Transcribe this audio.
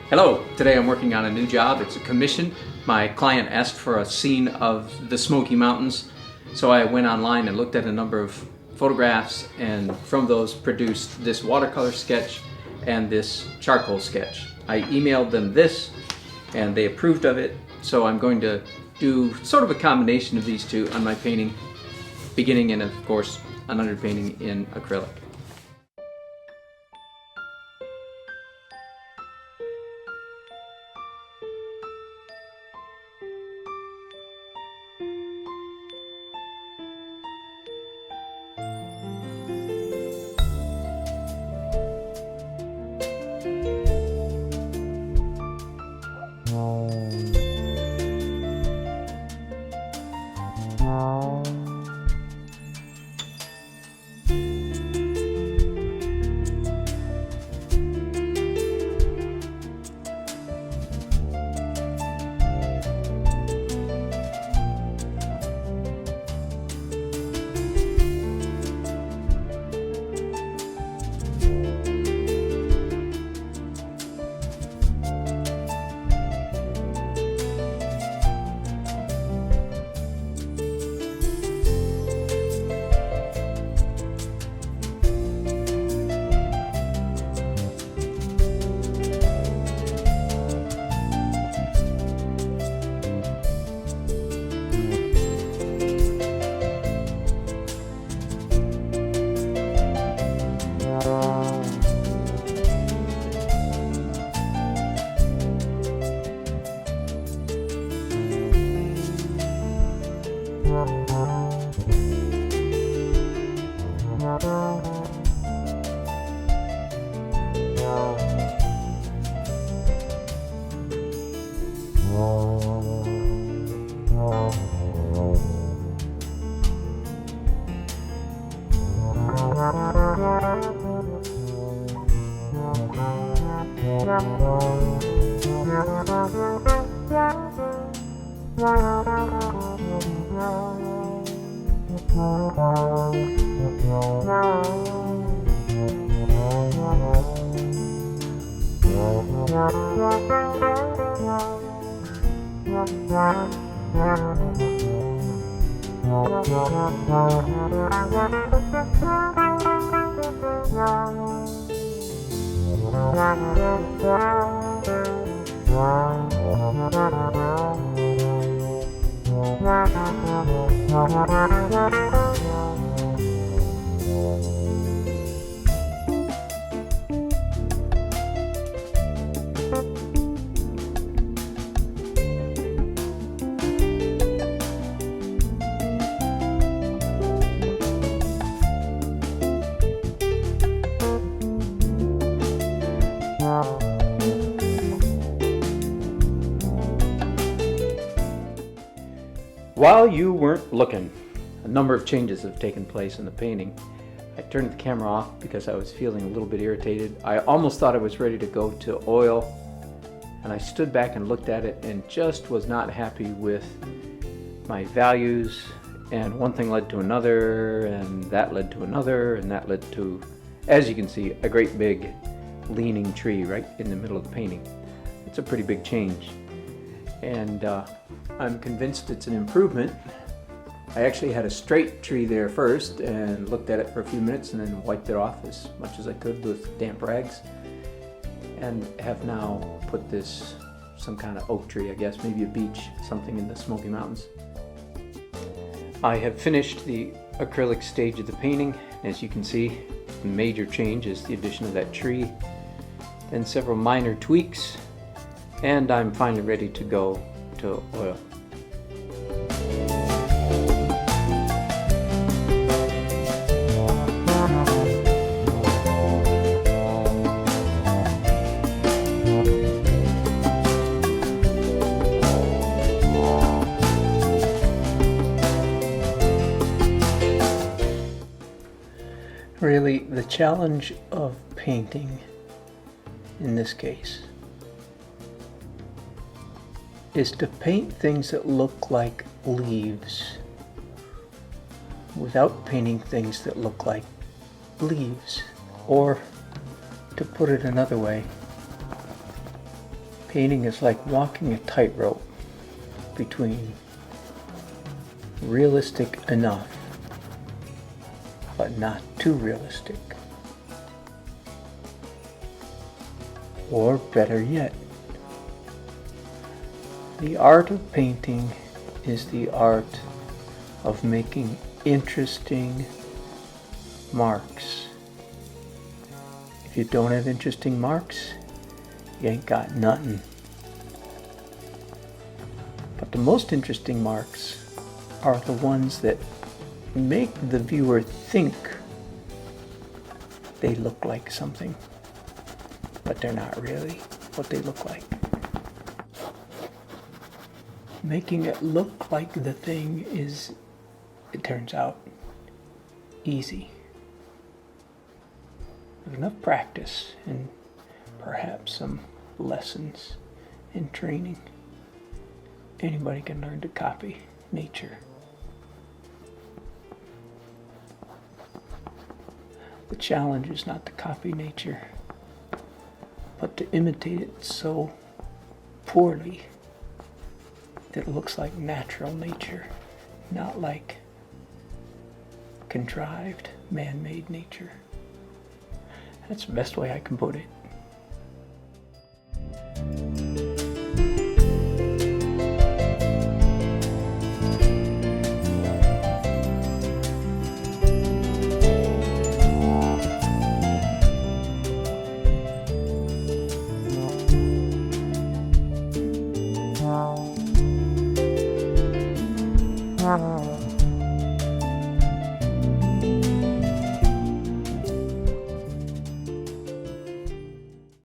Hello, today I'm working on a new job. It's a commission. My client asked for a scene of the Smoky Mountains, so I went online and looked at a number of photographs, and from those produced this watercolor sketch and this charcoal sketch. I emailed them this and they approved of it, so I'm going to do sort of a combination of these two on my painting, beginning in, of course, an underpainting in acrylic. While you weren't looking, a number of changes have taken place in the painting. I turned the camera off because I was feeling a little bit irritated. I almost thought I was ready to go to oil, and I stood back and looked at it and just was not happy with my values, and one thing led to another, and that led to another, and that led to, as you can see, a great big leaning tree right in the middle of the painting. It's a pretty big change, and I'm convinced it's an improvement. I actually had a straight tree there first and looked at it for a few minutes and then wiped it off as much as I could with damp rags, and have now put this, some kind of oak tree, I guess, maybe a beech, something in the Smoky Mountains. I have finished the acrylic stage of the painting. As you can see, the major change is the addition of that tree, then several minor tweaks, and I'm finally ready to go to oil. Really, the challenge of painting in this case is to paint things that look like leaves without painting things that look like leaves. Or, to put it another way, Painting is like walking a tightrope between realistic enough, but not too realistic. Or better yet, the art of painting is the art of making interesting marks. If you don't have interesting marks, you ain't got nothing. But the most interesting marks are the ones that make the viewer think they look like something, but they're not really what they look like. Making it look like the thing is, it turns out, easy. With enough practice and perhaps some lessons and training, anybody can learn to copy nature. The challenge is not to copy nature, but to imitate it so poorly that it looks like natural nature, not like contrived, man-made nature. That's the best way I can put it.